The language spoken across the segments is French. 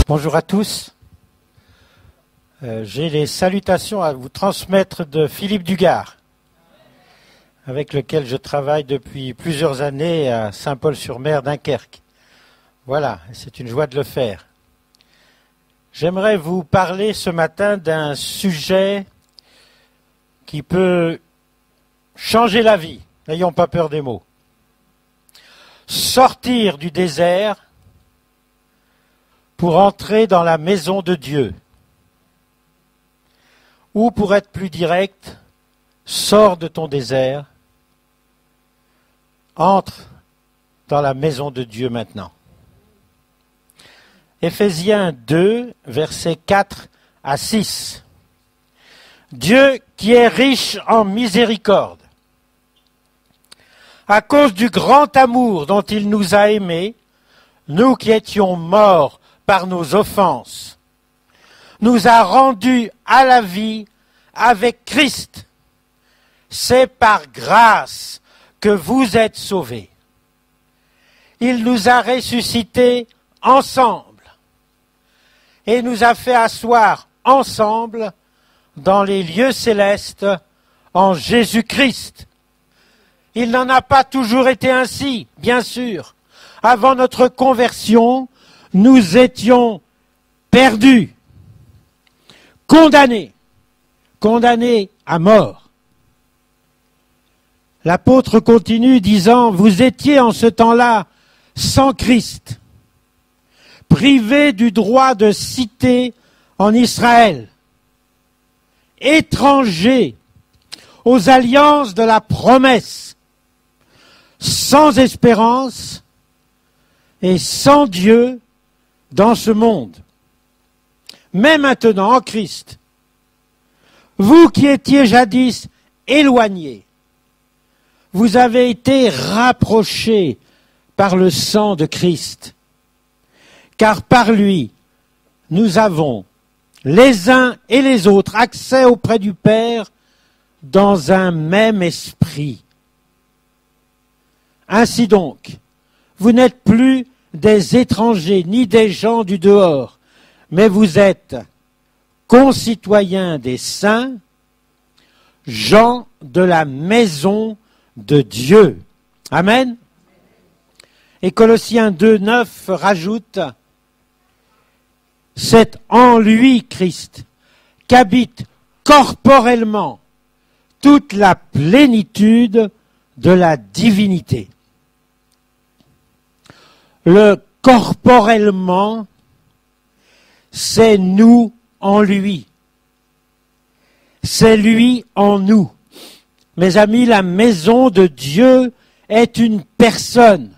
Bonjour à tous. J'ai les salutations à vous transmettre de Philippe Dugard, avec lequel je travaille depuis plusieurs années à Saint-Paul-sur-Mer, Dunkerque. Voilà, c'est une joie de le faire. J'aimerais vous parler ce matin d'un sujet qui peut changer la vie. N'ayons pas peur des mots. Sortir du désert pour entrer dans la maison de Dieu. Ou pour être plus direct, sors de ton désert, entre dans la maison de Dieu maintenant. Éphésiens 2, versets 4 à 6. Dieu qui est riche en miséricorde, à cause du grand amour dont il nous a aimés, nous qui étions morts par nos offenses, nous a rendus à la vie avec Christ. C'est par grâce que vous êtes sauvés. Il nous a ressuscités ensemble et nous a fait asseoir ensemble dans les lieux célestes en Jésus-Christ. Il n'en a pas toujours été ainsi, bien sûr. Avant notre conversion, nous étions perdus, condamnés à mort. L'apôtre continue disant, vous étiez en ce temps-là sans Christ, privés du droit de cité en Israël, étrangers aux alliances de la promesse, sans espérance et sans Dieu dans ce monde. Mais maintenant, en Christ, vous qui étiez jadis éloignés, vous avez été rapprochés par le sang de Christ, car par lui, nous avons, les uns et les autres, accès auprès du Père dans un même esprit. Ainsi donc, vous n'êtes plus des étrangers ni des gens du dehors, mais vous êtes concitoyens des saints, gens de la maison de Dieu. Amen. Et Colossiens 2, 9 rajoute, c'est en lui, Christ, qu'habite corporellement toute la plénitude de la divinité. Le corporellement, c'est nous en lui. C'est lui en nous. Mes amis, la maison de Dieu est une personne.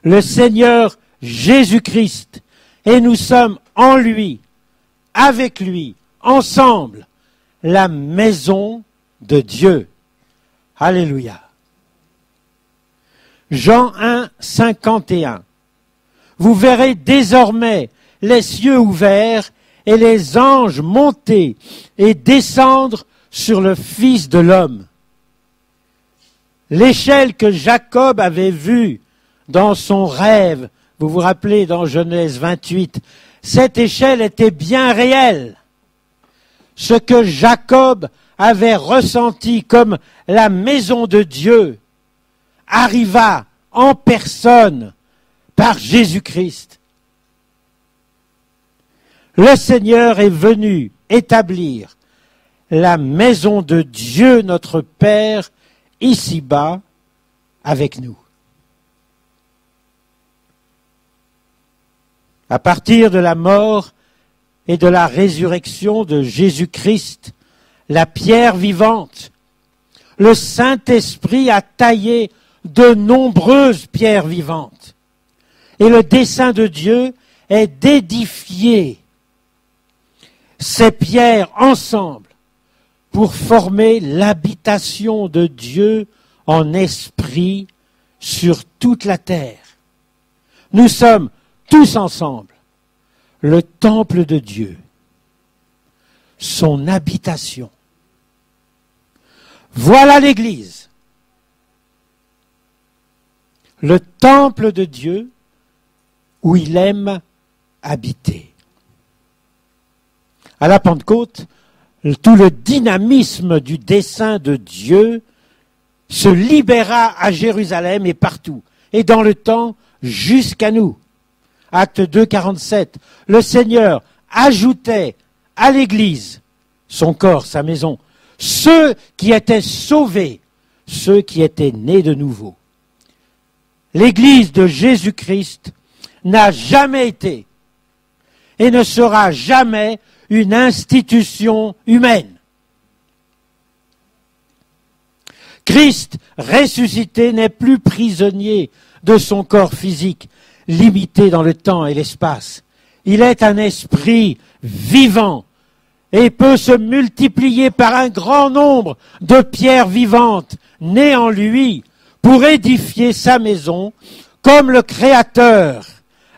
Le Seigneur Jésus-Christ. Et nous sommes en lui, avec lui, ensemble, la maison de Dieu. Alléluia. Jean 1, 51. Vous verrez désormais les cieux ouverts et les anges monter et descendre sur le Fils de l'homme. L'échelle que Jacob avait vue dans son rêve, vous vous rappelez dans Genèse 28, cette échelle était bien réelle. Ce que Jacob avait ressenti comme la maison de Dieu arriva en personne par Jésus-Christ. Le Seigneur est venu établir la maison de Dieu, notre Père, ici-bas, avec nous. À partir de la mort et de la résurrection de Jésus-Christ, la pierre vivante, le Saint-Esprit a taillé de nombreuses pierres vivantes. Et le dessein de Dieu est d'édifier ces pierres ensemble pour former l'habitation de Dieu en esprit sur toute la terre. Nous sommes tous ensemble le temple de Dieu, son habitation. Voilà l'Église, le temple de Dieu où il aime habiter. À la Pentecôte, tout le dynamisme du dessein de Dieu se libéra à Jérusalem et partout, et dans le temps jusqu'à nous. Acte 2, 47. Le Seigneur ajoutait à l'Église, son corps, sa maison, ceux qui étaient sauvés, ceux qui étaient nés de nouveau. L'Église de Jésus-Christ n'a jamais été et ne sera jamais une institution humaine. Christ ressuscité n'est plus prisonnier de son corps physique, limité dans le temps et l'espace. Il est un esprit vivant et peut se multiplier par un grand nombre de pierres vivantes nées en lui pour édifier sa maison comme le Créateur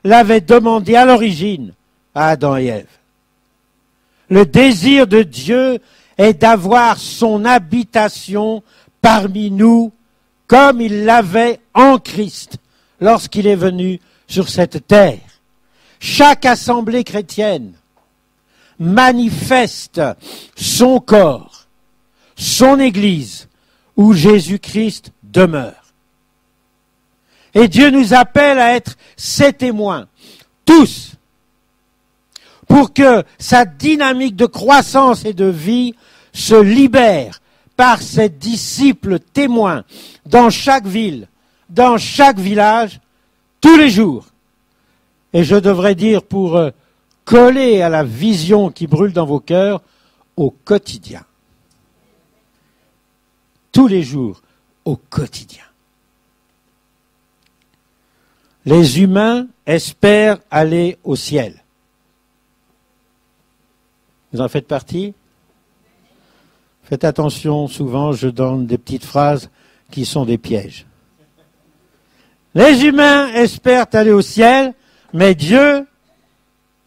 l'avait demandé à l'origine à Adam et Ève. Le désir de Dieu est d'avoir son habitation parmi nous comme il l'avait en Christ lorsqu'il est venu sur cette terre. Chaque assemblée chrétienne manifeste son corps, son Église, où Jésus-Christ demeure. Et Dieu nous appelle à être ses témoins, tous, pour que sa dynamique de croissance et de vie se libère par ses disciples témoins dans chaque ville, dans chaque village, tous les jours. Et je devrais dire pour coller à la vision qui brûle dans vos cœurs, au quotidien. Tous les jours, au quotidien. Les humains espèrent aller au ciel. Vous en faites partie? Faites attention, souvent je donne des petites phrases qui sont des pièges. Les humains espèrent aller au ciel, mais Dieu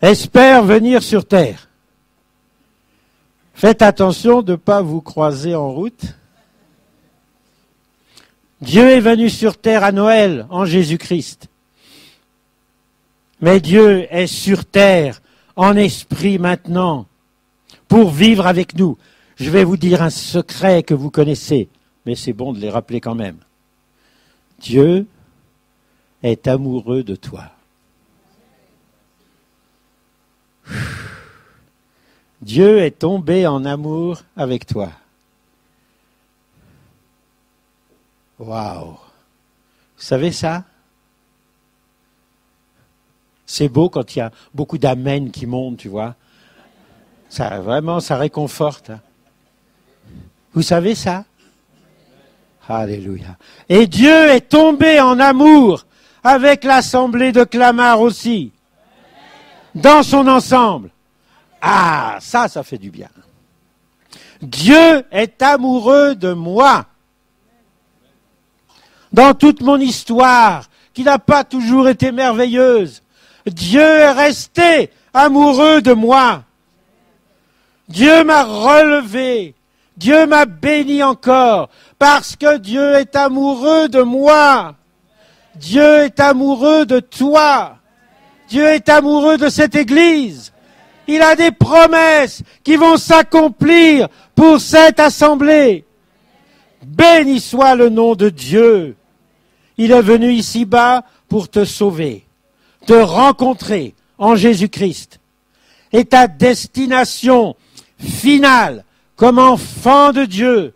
espère venir sur terre. Faites attention de ne pas vous croiser en route. Dieu est venu sur terre à Noël en Jésus-Christ. Mais Dieu est sur terre en esprit maintenant pour vivre avec nous. Je vais vous dire un secret que vous connaissez, mais c'est bon de les rappeler quand même. Dieu est amoureux de toi. Dieu est tombé en amour avec toi. Waouh! Vous savez ça? C'est beau quand il y a beaucoup d'amen qui montent, tu vois. Ça, vraiment, ça réconforte. Vous savez ça? Alléluia. Et Dieu est tombé en amour avec l'assemblée de Clamart aussi. Dans son ensemble. Ah, ça fait du bien. Dieu est amoureux de moi. Dans toute mon histoire, qui n'a pas toujours été merveilleuse, Dieu est resté amoureux de moi. Dieu m'a relevé. Dieu m'a béni encore. Parce que Dieu est amoureux de moi. Dieu est amoureux de toi. Dieu est amoureux de cette Église. Il a des promesses qui vont s'accomplir pour cette assemblée. Béni soit le nom de Dieu. Il est venu ici-bas pour te sauver, te rencontrer en Jésus-Christ. Et ta destination finale, comme enfant de Dieu,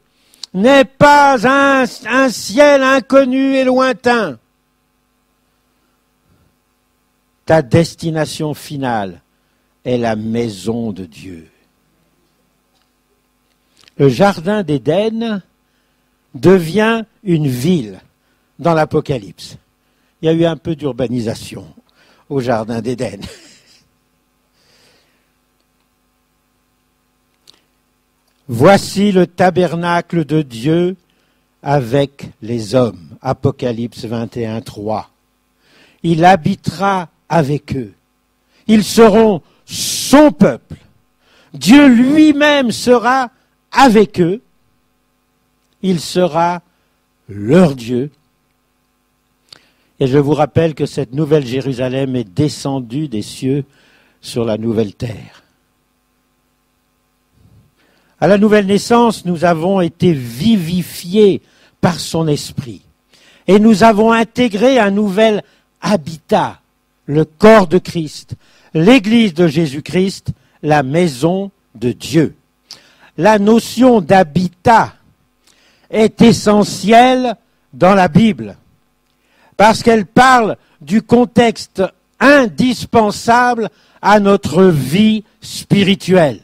n'est pas un ciel inconnu et lointain. Ta destination finale est la maison de Dieu. Le jardin d'Éden devient une ville dans l'Apocalypse. Il y a eu un peu d'urbanisation au jardin d'Éden. Voici le tabernacle de Dieu avec les hommes. Apocalypse 21, 3. Il habitera avec eux. Ils seront son peuple. Dieu lui-même sera avec eux. Il sera leur Dieu. Et je vous rappelle que cette nouvelle Jérusalem est descendue des cieux sur la nouvelle terre. À la nouvelle naissance, nous avons été vivifiés par son esprit. Et nous avons intégré un nouvel habitat, le corps de Christ, l'Église de Jésus-Christ, la maison de Dieu. La notion d'habitat est essentielle dans la Bible, parce qu'elle parle du contexte indispensable à notre vie spirituelle.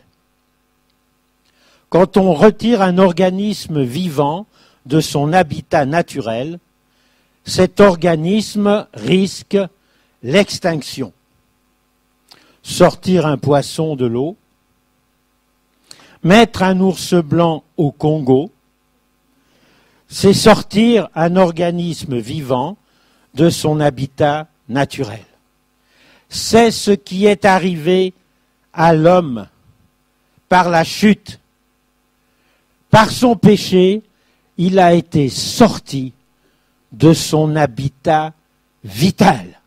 Quand on retire un organisme vivant de son habitat naturel, cet organisme risque l'extinction. Sortir un poisson de l'eau, mettre un ours blanc au Congo, c'est sortir un organisme vivant de son habitat naturel. C'est ce qui est arrivé à l'homme par la chute. Par son péché, il a été sorti de son habitat vital.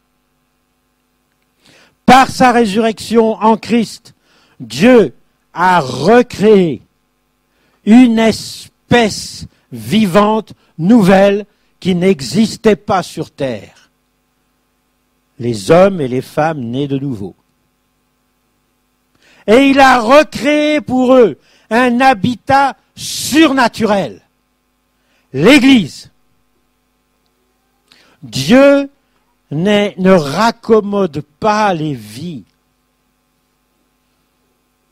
Par sa résurrection en Christ, Dieu a recréé une espèce vivante, nouvelle, qui n'existait pas sur terre. Les hommes et les femmes nés de nouveau. Et il a recréé pour eux un habitat surnaturel. L'Église. Dieu ne raccommode pas les vies.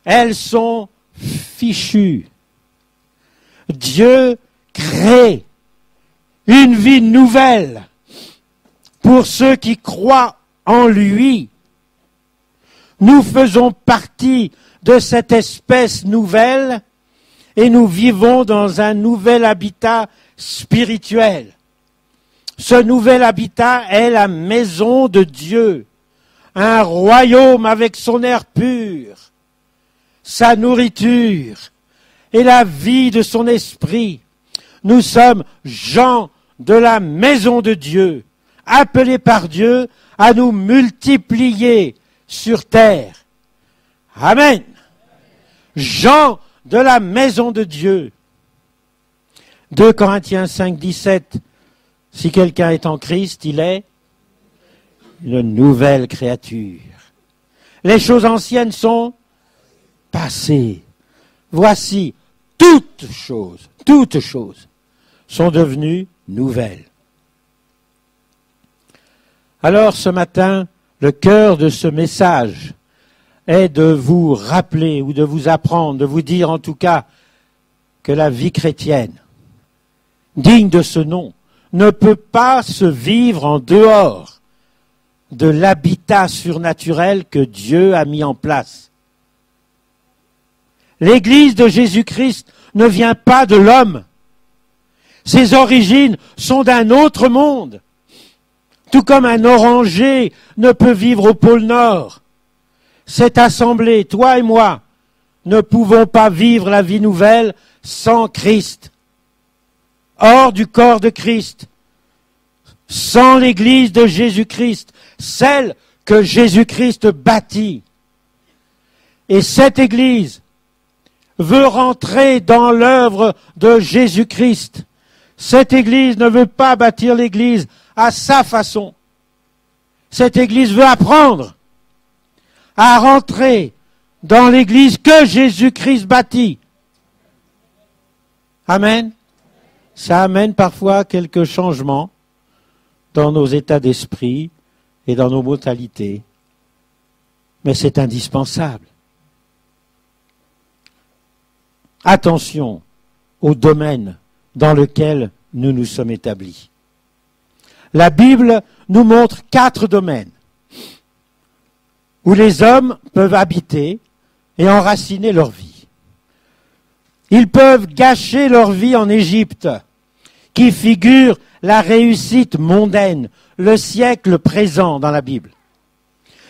Elles sont fichues. Dieu crée une vie nouvelle pour ceux qui croient en lui. Nous faisons partie de cette espèce nouvelle et nous vivons dans un nouvel habitat spirituel. Ce nouvel habitat est la maison de Dieu, un royaume avec son air pur, sa nourriture et la vie de son esprit. Nous sommes gens de la maison de Dieu, appelés par Dieu à nous multiplier sur terre. Amen. Gens de la maison de Dieu. 2 Corinthiens 5, 17. Si quelqu'un est en Christ, il est une nouvelle créature. Les choses anciennes sont passées. Voici, toutes choses sont devenues nouvelles. Alors ce matin, le cœur de ce message est de vous rappeler ou de vous apprendre, de vous dire en tout cas que la vie chrétienne, digne de ce nom, ne peut pas se vivre en dehors de l'habitat surnaturel que Dieu a mis en place. L'Église de Jésus-Christ ne vient pas de l'homme. Ses origines sont d'un autre monde. Tout comme un oranger ne peut vivre au pôle Nord. Cette assemblée, toi et moi, ne pouvons pas vivre la vie nouvelle sans Christ. Hors du corps de Christ, sans l'Église de Jésus-Christ, celle que Jésus-Christ bâtit. Et cette Église veut rentrer dans l'œuvre de Jésus-Christ. Cette Église ne veut pas bâtir l'Église à sa façon. Cette Église veut apprendre à rentrer dans l'Église que Jésus-Christ bâtit. Amen. Ça amène parfois quelques changements dans nos états d'esprit et dans nos mentalités. Mais c'est indispensable. Attention au domaine dans lequel nous nous sommes établis. La Bible nous montre 4 domaines où les hommes peuvent habiter et enraciner leur vie. Ils peuvent gâcher leur vie en Égypte, qui figure la réussite mondaine, le siècle présent dans la Bible.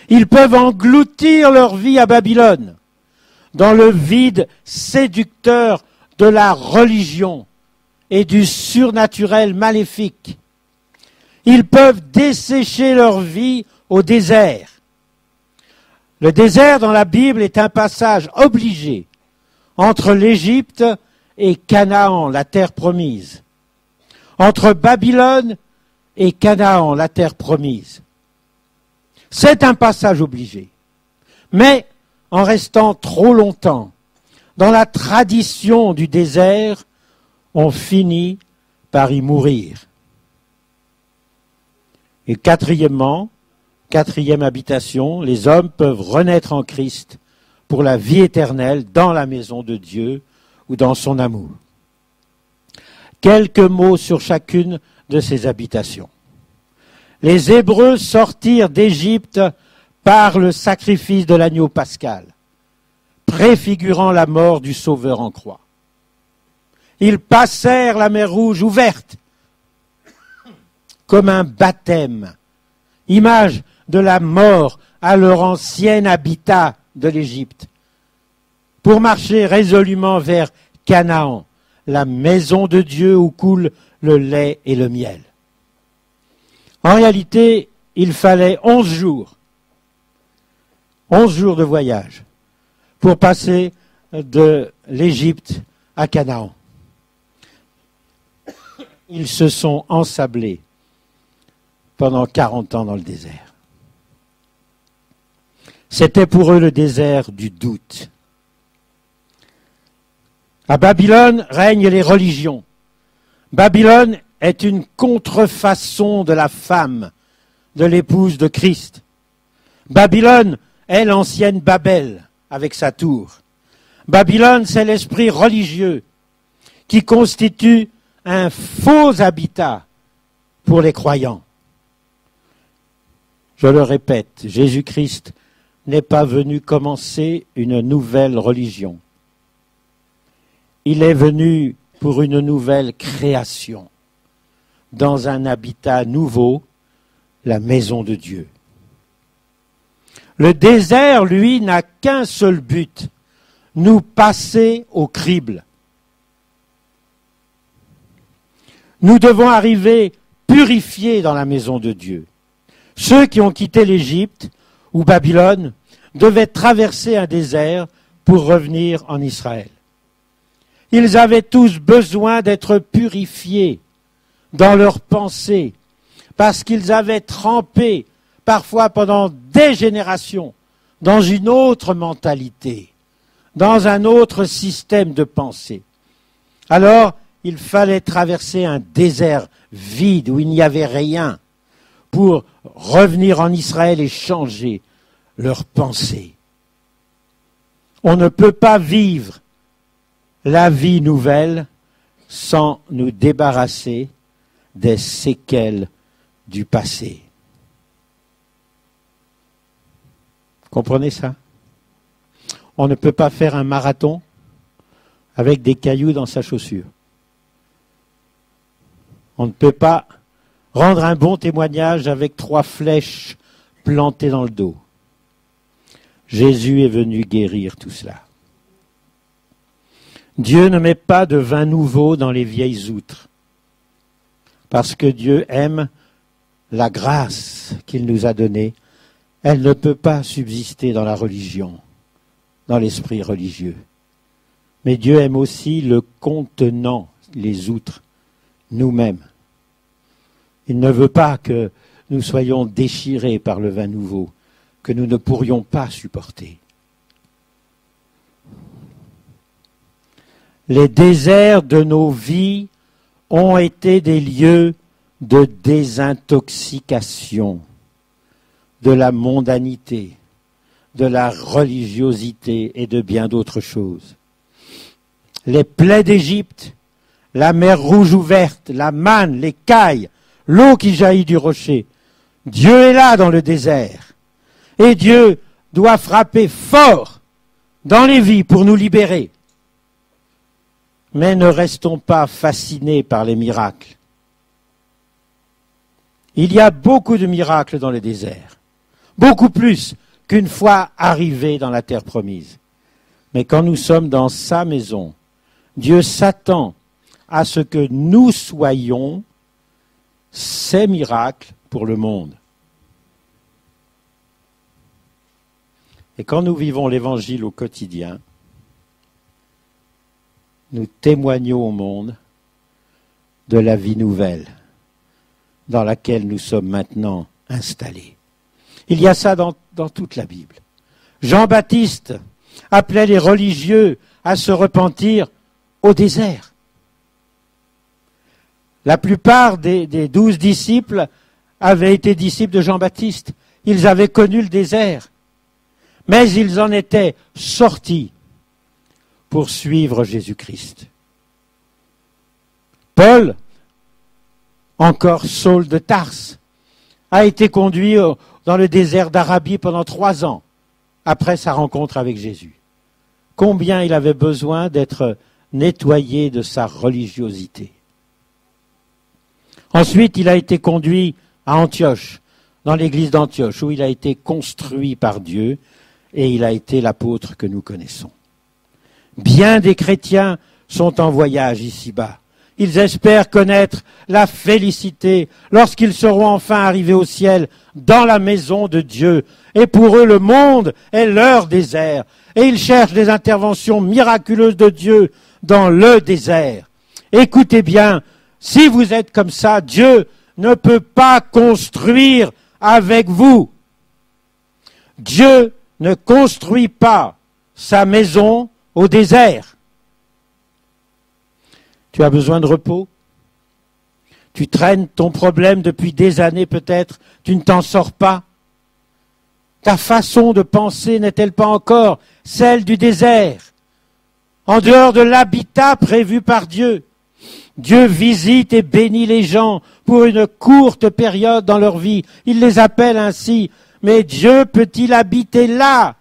Ils peuvent engloutir leur vie à Babylone, dans le vide séducteur de la religion et du surnaturel maléfique. Ils peuvent dessécher leur vie au désert. Le désert dans la Bible est un passage obligé entre l'Égypte et Canaan, la terre promise. Entre Babylone et Canaan, la terre promise. C'est un passage obligé. Mais en restant trop longtemps dans la tradition du désert, on finit par y mourir. Et quatrième habitation, les hommes peuvent renaître en Christ pour la vie éternelle dans la maison de Dieu ou dans son amour. Quelques mots sur chacune de ces habitations. Les Hébreux sortirent d'Égypte par le sacrifice de l'agneau pascal, préfigurant la mort du Sauveur en croix. Ils passèrent la mer Rouge ouverte, comme un baptême, image de la mort à leur ancien habitat de l'Égypte, pour marcher résolument vers Canaan, la maison de Dieu où coule le lait et le miel. En réalité, il fallait 11 jours de voyage pour passer de l'Égypte à Canaan. Ils se sont ensablés pendant 40 ans dans le désert. C'était pour eux le désert du doute. À Babylone règnent les religions. Babylone est une contrefaçon de la femme, de l'épouse de Christ. Babylone est l'ancienne Babel avec sa tour. Babylone, c'est l'esprit religieux qui constitue un faux habitat pour les croyants. Je le répète, Jésus-Christ n'est pas venu commencer une nouvelle religion. Il est venu pour une nouvelle création, dans un habitat nouveau, la maison de Dieu. Le désert, lui, n'a qu'un seul but, nous passer au crible. Nous devons arriver purifiés dans la maison de Dieu. Ceux qui ont quitté l'Égypte ou Babylone devaient traverser un désert pour revenir en Israël. Ils avaient tous besoin d'être purifiés dans leurs pensées, parce qu'ils avaient trempé, parfois pendant des générations, dans une autre mentalité, dans un autre système de pensée. Alors, il fallait traverser un désert vide où il n'y avait rien pour revenir en Israël et changer leurs pensées. On ne peut pas vivre la vie nouvelle sans nous débarrasser des séquelles du passé. Comprenez ça? On ne peut pas faire un marathon avec des cailloux dans sa chaussure. On ne peut pas rendre un bon témoignage avec 3 flèches plantées dans le dos. Jésus est venu guérir tout cela. Dieu ne met pas de vin nouveau dans les vieilles outres, parce que Dieu aime la grâce qu'il nous a donnée. Elle ne peut pas subsister dans la religion, dans l'esprit religieux. Mais Dieu aime aussi le contenant, les outres, nous-mêmes. Il ne veut pas que nous soyons déchirés par le vin nouveau, que nous ne pourrions pas supporter. Les déserts de nos vies ont été des lieux de désintoxication, de la mondanité, de la religiosité et de bien d'autres choses. Les plaies d'Égypte, la mer Rouge ouverte, la manne, les cailles, l'eau qui jaillit du rocher. Dieu est là dans le désert. Et Dieu doit frapper fort dans les vies pour nous libérer. Mais ne restons pas fascinés par les miracles. Il y a beaucoup de miracles dans le désert. Beaucoup plus qu'une fois arrivés dans la terre promise. Mais quand nous sommes dans sa maison, Dieu s'attend à ce que nous soyons ces miracles pour le monde. Et quand nous vivons l'Évangile au quotidien, nous témoignons au monde de la vie nouvelle dans laquelle nous sommes maintenant installés. Il y a ça dans toute la Bible. Jean-Baptiste appelait les religieux à se repentir au désert. La plupart des 12 disciples avaient été disciples de Jean-Baptiste. Ils avaient connu le désert. Mais ils en étaient sortis pour suivre Jésus-Christ. Paul, encore Saul de Tarse, a été conduit dans le désert d'Arabie pendant 3 ans, après sa rencontre avec Jésus. Combien il avait besoin d'être nettoyé de sa religiosité. Ensuite, il a été conduit à Antioche, dans l'église d'Antioche, où il a été construit par Dieu, et il a été l'apôtre que nous connaissons. Bien des chrétiens sont en voyage ici-bas. Ils espèrent connaître la félicité lorsqu'ils seront enfin arrivés au ciel, dans la maison de Dieu. Et pour eux, le monde est leur désert. Et ils cherchent des interventions miraculeuses de Dieu dans le désert. Écoutez bien, si vous êtes comme ça, Dieu ne peut pas construire avec vous. Dieu ne construit pas sa maison au désert. Tu as besoin de repos. Tu traînes ton problème depuis des années peut-être. Tu ne t'en sors pas. Ta façon de penser n'est-elle pas encore celle du désert, en dehors de l'habitat prévu par Dieu? Dieu visite et bénit les gens pour une courte période dans leur vie. Il les appelle ainsi. Mais Dieu peut-il habiter là,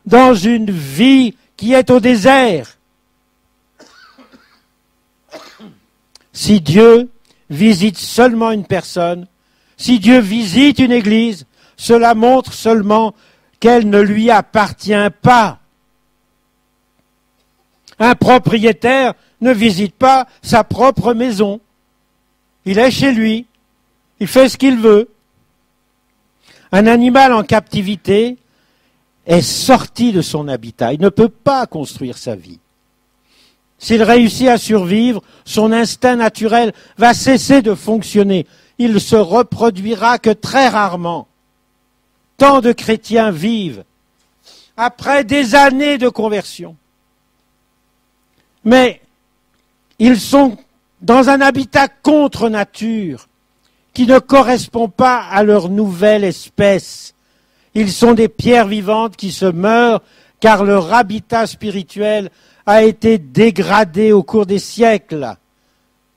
dans une vie qui est au désert? Si Dieu visite seulement une personne, si Dieu visite une église, cela montre seulement qu'elle ne lui appartient pas. Un propriétaire ne visite pas sa propre maison. Il est chez lui, il fait ce qu'il veut. Un animal en captivité est sorti de son habitat. Il ne peut pas construire sa vie. S'il réussit à survivre, son instinct naturel va cesser de fonctionner. Il ne se reproduira que très rarement. Tant de chrétiens vivent après des années de conversion. Mais ils sont dans un habitat contre nature qui ne correspond pas à leur nouvelle espèce. Ils sont des pierres vivantes qui se meurent car leur habitat spirituel a été dégradé au cours des siècles.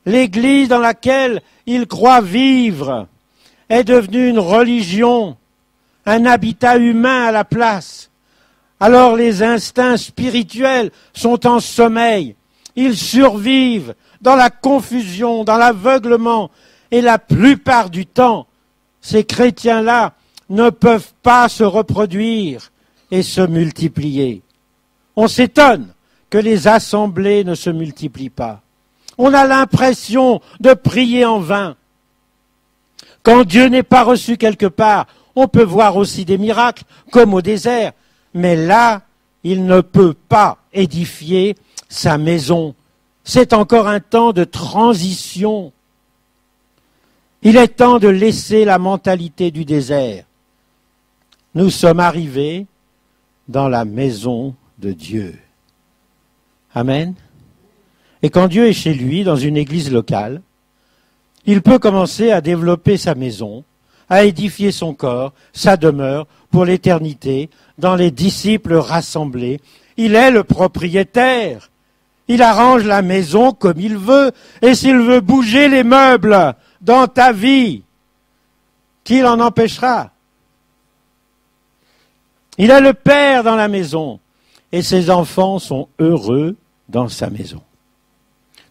L'église dans laquelle ils croient vivre est devenue une religion, un habitat humain à la place. Alors les instincts spirituels sont en sommeil. Ils survivent dans la confusion, dans l'aveuglement. Et la plupart du temps, ces chrétiens-là ne peuvent pas se reproduire et se multiplier. On s'étonne que les assemblées ne se multiplient pas. On a l'impression de prier en vain. Quand Dieu n'est pas reçu quelque part, on peut voir aussi des miracles, comme au désert. Mais là, il ne peut pas édifier sa maison. C'est encore un temps de transition. Il est temps de laisser la mentalité du désert. Nous sommes arrivés dans la maison de Dieu. Amen. Et quand Dieu est chez lui, dans une église locale, il peut commencer à développer sa maison, à édifier son corps, sa demeure, pour l'éternité, dans les disciples rassemblés. Il est le propriétaire. Il arrange la maison comme il veut, et s'il veut bouger les meubles dans ta vie, qui l'en empêchera? Il est le père dans la maison, et ses enfants sont heureux dans sa maison.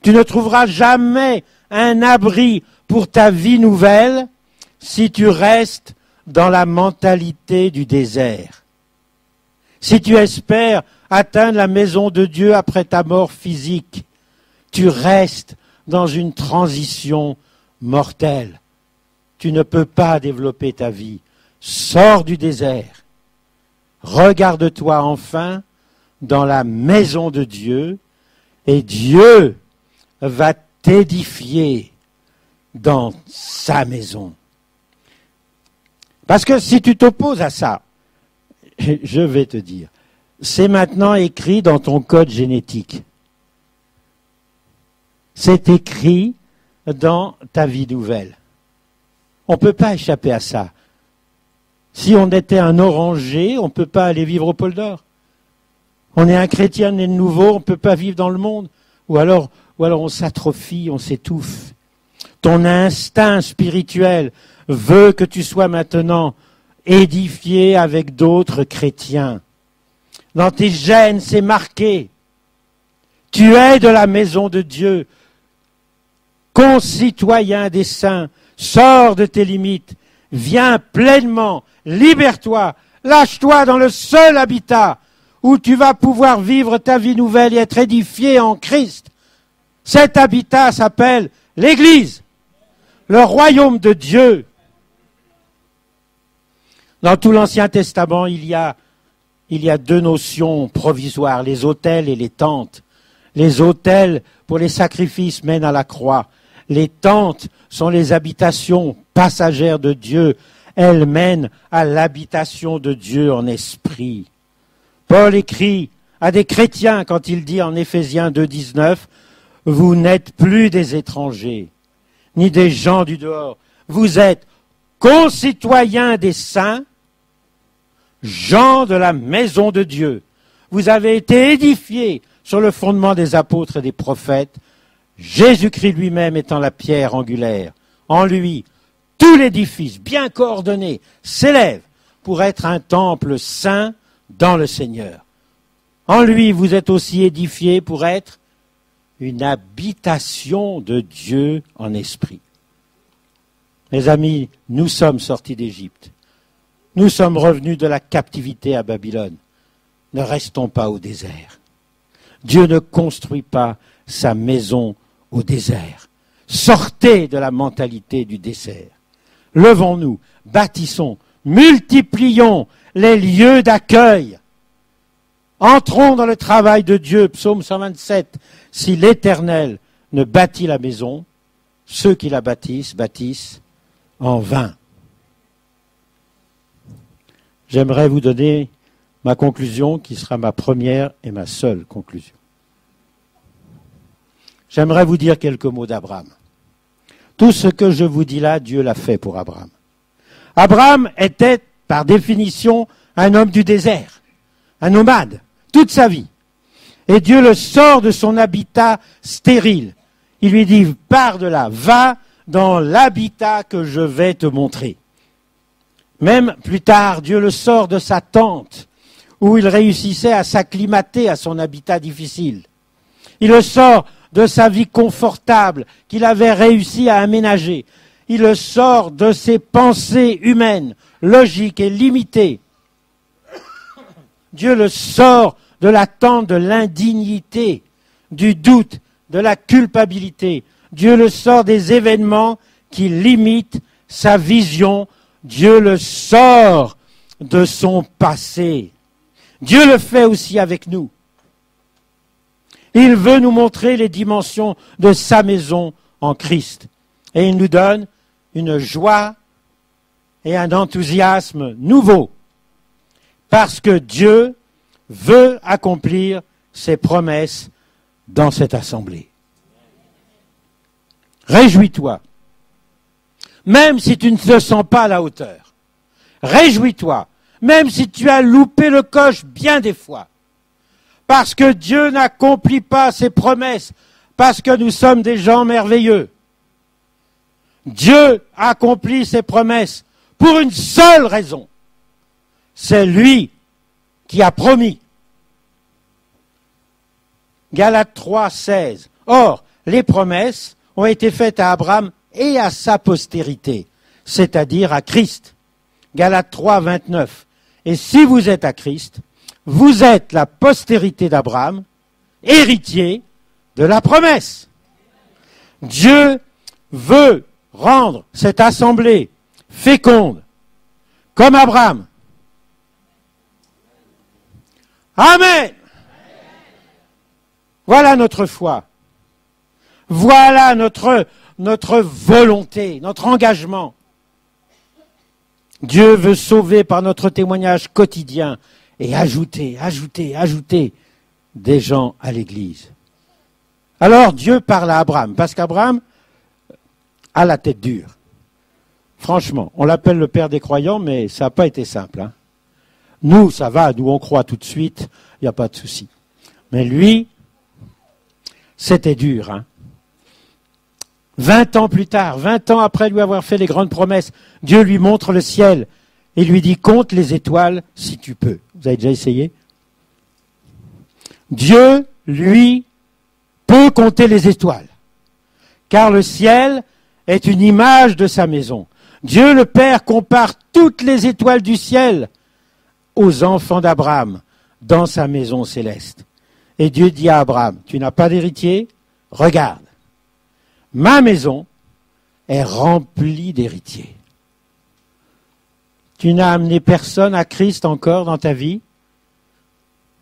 Tu ne trouveras jamais un abri pour ta vie nouvelle si tu restes dans la mentalité du désert. Si tu espères atteindre la maison de Dieu après ta mort physique, tu restes dans une transition mortelle. tu ne peux pas développer ta vie. Sors du désert. Regarde-toi enfin dans la maison de Dieu et Dieu va t'édifier dans sa maison. Parce que si tu t'opposes à ça, je vais te dire, c'est maintenant écrit dans ton code génétique. C'est écrit dans ta vie nouvelle. On ne peut pas échapper à ça. Si on était un oranger, on ne peut pas aller vivre au pôle d'Or. On est un chrétien né de nouveau, on ne peut pas vivre dans le monde. Ou alors on s'atrophie, on s'étouffe. Ton instinct spirituel veut que tu sois maintenant édifié avec d'autres chrétiens. Dans tes gènes, c'est marqué. Tu es de la maison de Dieu. Concitoyen des saints, sors de tes limites, viens pleinement, libère-toi, lâche-toi dans le seul habitat où tu vas pouvoir vivre ta vie nouvelle et être édifié en Christ. Cet habitat s'appelle l'Église, le royaume de Dieu. Dans tout l'Ancien Testament, il y a deux notions provisoires, les autels et les tentes. Les autels pour les sacrifices mènent à la croix. Les tentes sont les habitations passagères de Dieu. Elles mènent à l'habitation de Dieu en esprit. Paul écrit à des chrétiens quand il dit en Éphésiens 2,19 « Vous n'êtes plus des étrangers, ni des gens du dehors. Vous êtes concitoyens des saints, gens de la maison de Dieu. Vous avez été édifiés sur le fondement des apôtres et des prophètes, Jésus-Christ lui-même étant la pierre angulaire. En lui, tout l'édifice bien coordonné s'élève pour être un temple saint dans le Seigneur. En lui, vous êtes aussi édifiés pour être une habitation de Dieu en esprit. Mes amis, nous sommes sortis d'Égypte. Nous sommes revenus de la captivité à Babylone. Ne restons pas au désert. Dieu ne construit pas sa maison au désert. Sortez de la mentalité du désert. Levons-nous, bâtissons, multiplions les lieux d'accueil. Entrons dans le travail de Dieu. Psaume 127. Si l'Éternel ne bâtit la maison, ceux qui la bâtissent, bâtissent en vain. J'aimerais vous donner ma conclusion, qui sera ma première et ma seule conclusion. J'aimerais vous dire quelques mots d'Abraham. Tout ce que je vous dis là, Dieu l'a fait pour Abraham. Abraham était, par définition, un homme du désert, un nomade, toute sa vie. Et Dieu le sort de son habitat stérile. Il lui dit, pars de là, va dans l'habitat que je vais te montrer. Même plus tard, Dieu le sort de sa tente, où il réussissait à s'acclimater à son habitat difficile. Il le sort de sa vie confortable qu'il avait réussi à aménager. Il le sort de ses pensées humaines, logiques et limitées. Dieu le sort de la tente de l'indignité, du doute, de la culpabilité. Dieu le sort des événements qui limitent sa vision. Dieu le sort de son passé. Dieu le fait aussi avec nous. Il veut nous montrer les dimensions de sa maison en Christ. Et il nous donne une joie et un enthousiasme nouveau. Parce que Dieu veut accomplir ses promesses dans cette assemblée. Réjouis-toi. Même si tu ne te sens pas à la hauteur. Réjouis-toi. Même si tu as loupé le coche bien des fois. Parce que Dieu n'accomplit pas ses promesses. Parce que nous sommes des gens merveilleux. Dieu accomplit ses promesses pour une seule raison. C'est lui qui a promis. Galates 3, 16. Or, les promesses ont été faites à Abraham et à sa postérité, c'est-à-dire à Christ. Galates 3, 29. Et si vous êtes à Christ, vous êtes la postérité d'Abraham, héritier de la promesse. Dieu veut rendre cette assemblée féconde, comme Abraham. Amen. Voilà notre foi. Voilà notre volonté, notre engagement. Dieu veut sauver par notre témoignage quotidien et ajouter des gens à l'Église. Alors Dieu parle à Abraham, parce qu'Abraham a la tête dure. Franchement, on l'appelle le père des croyants, mais ça n'a pas été simple. Hein. Nous, ça va, nous on croit tout de suite, il n'y a pas de souci. Mais lui, c'était dur. Hein. 20 ans plus tard, 20 ans après lui avoir fait les grandes promesses, Dieu lui montre le ciel et lui dit « Compte les étoiles si tu peux ». Vous avez déjà essayé ? Dieu, lui, peut compter les étoiles, car le ciel est une image de sa maison. Dieu le Père compare toutes les étoiles du ciel aux enfants d'Abraham dans sa maison céleste. Et Dieu dit à Abraham, tu n'as pas d'héritier ? Regarde, ma maison est remplie d'héritiers. Tu n'as amené personne à Christ encore dans ta vie ?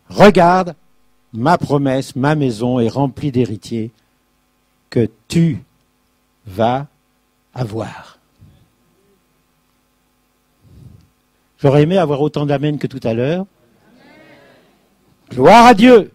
Regarde, ma promesse, ma maison est remplie d'héritiers que tu vas avoir. J'aurais aimé avoir autant d'amen que tout à l'heure. Gloire à Dieu.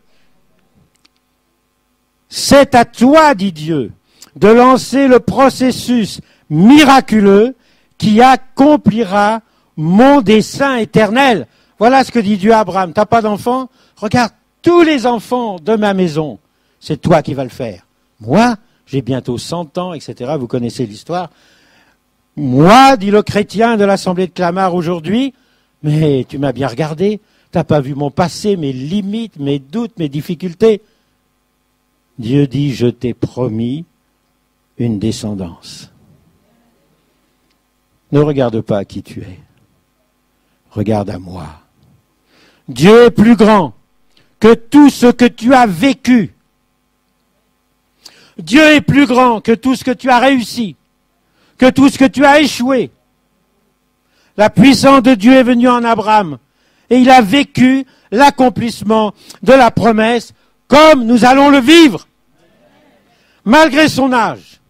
C'est à toi, dit Dieu, de lancer le processus miraculeux qui accomplira mon dessein éternel. Voilà ce que dit Dieu à Abraham. T'as pas d'enfants ? Regarde, tous les enfants de ma maison, c'est toi qui vas le faire. Moi, j'ai bientôt 100 ans, etc. Vous connaissez l'histoire. Moi, dit le chrétien de l'Assemblée de Clamart aujourd'hui, mais tu m'as bien regardé, t'as pas vu mon passé, mes limites, mes doutes, mes difficultés. Dieu dit, je t'ai promis une descendance. Ne regarde pas à qui tu es. Regarde à moi. Dieu est plus grand que tout ce que tu as vécu. Dieu est plus grand que tout ce que tu as réussi, que tout ce que tu as échoué. La puissance de Dieu est venue en Abraham et il a vécu l'accomplissement de la promesse comme nous allons le vivre. Malgré son âge,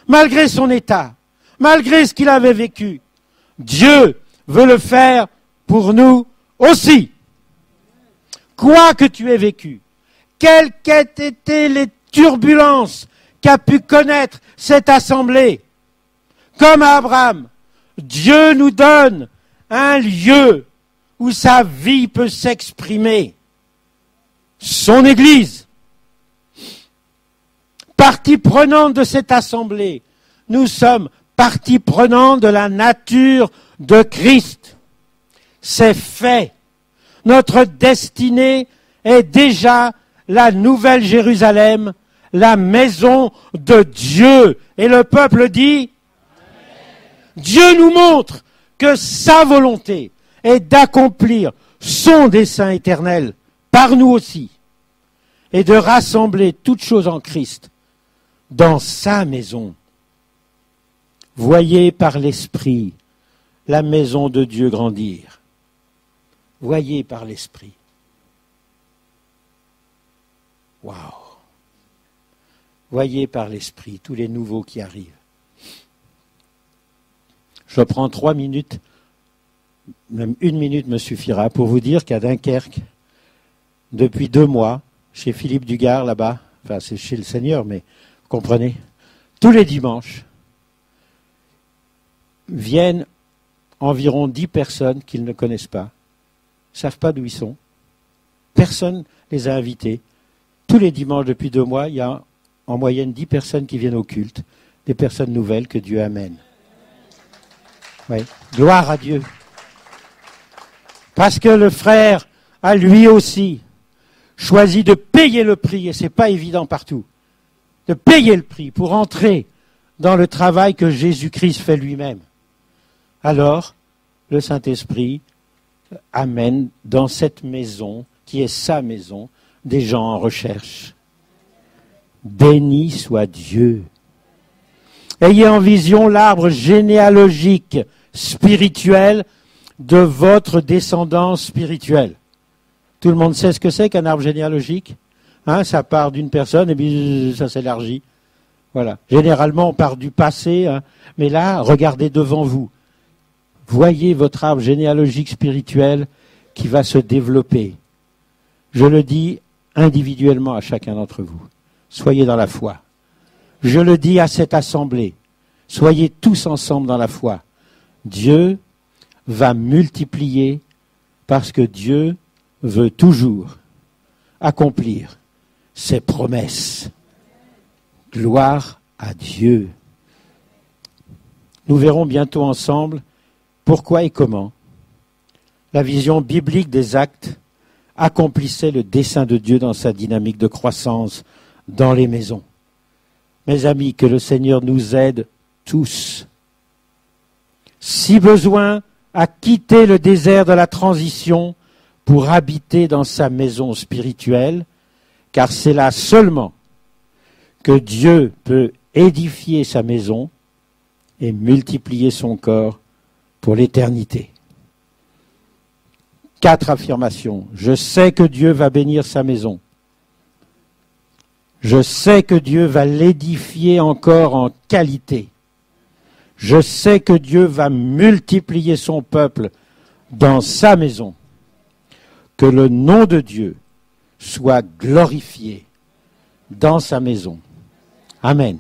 malgré son état, malgré ce qu'il avait vécu, Dieu veut le faire pour nous aussi. Quoi que tu aies vécu, quelles qu'aient été les turbulences qu'a pu connaître cette assemblée, comme à Abraham, Dieu nous donne un lieu où sa vie peut s'exprimer. Son Église, partie prenante de cette assemblée, nous sommes partie prenante de la nature de Christ. C'est fait. Notre destinée est déjà la nouvelle Jérusalem, la maison de Dieu. Et le peuple dit, Dieu nous montre que sa volonté est d'accomplir son dessein éternel par nous aussi et de rassembler toutes choses en Christ dans sa maison. Voyez par l'Esprit la maison de Dieu grandir. Voyez par l'Esprit. Waouh! Voyez par l'Esprit tous les nouveaux qui arrivent. Je prends 3 minutes, même 1 minute me suffira pour vous dire qu'à Dunkerque, depuis 2 mois, chez Philippe Dugard là-bas, enfin c'est chez le Seigneur, mais vous comprenez, tous les dimanches, viennent environ 10 personnes qu'ils ne connaissent pas, ne savent pas d'où ils sont. Personne les a invités. Tous les dimanches depuis 2 mois, il y a en moyenne 10 personnes qui viennent au culte, des personnes nouvelles que Dieu amène. Oui, gloire à Dieu. Parce que le frère a lui aussi choisi de payer le prix, et ce n'est pas évident partout, de payer le prix pour entrer dans le travail que Jésus-Christ fait lui-même. Alors, le Saint-Esprit amène dans cette maison, qui est sa maison, des gens en recherche. Béni soit Dieu. Ayez en vision l'arbre généalogique spirituel de votre descendance spirituelle. Tout le monde sait ce que c'est qu'un arbre généalogique, hein, ça part d'une personne et puis ça s'élargit. Voilà. Généralement, on part du passé, hein, mais là, regardez devant vous. Voyez votre arbre généalogique spirituel qui va se développer. Je le dis individuellement à chacun d'entre vous. Soyez dans la foi. Je le dis à cette assemblée. Soyez tous ensemble dans la foi. Dieu va multiplier parce que Dieu veut toujours accomplir ses promesses. Gloire à Dieu. Nous verrons bientôt ensemble pourquoi et comment la vision biblique des actes accomplissait le dessein de Dieu dans sa dynamique de croissance dans les maisons. Mes amis, que le Seigneur nous aide tous, si besoin, à quitter le désert de la transition pour habiter dans sa maison spirituelle, car c'est là seulement que Dieu peut édifier sa maison et multiplier son corps pour l'éternité. 4 affirmations. Je sais que Dieu va bénir sa maison. Je sais que Dieu va l'édifier encore en qualité. Je sais que Dieu va multiplier son peuple dans sa maison. Que le nom de Dieu soit glorifié dans sa maison. Amen.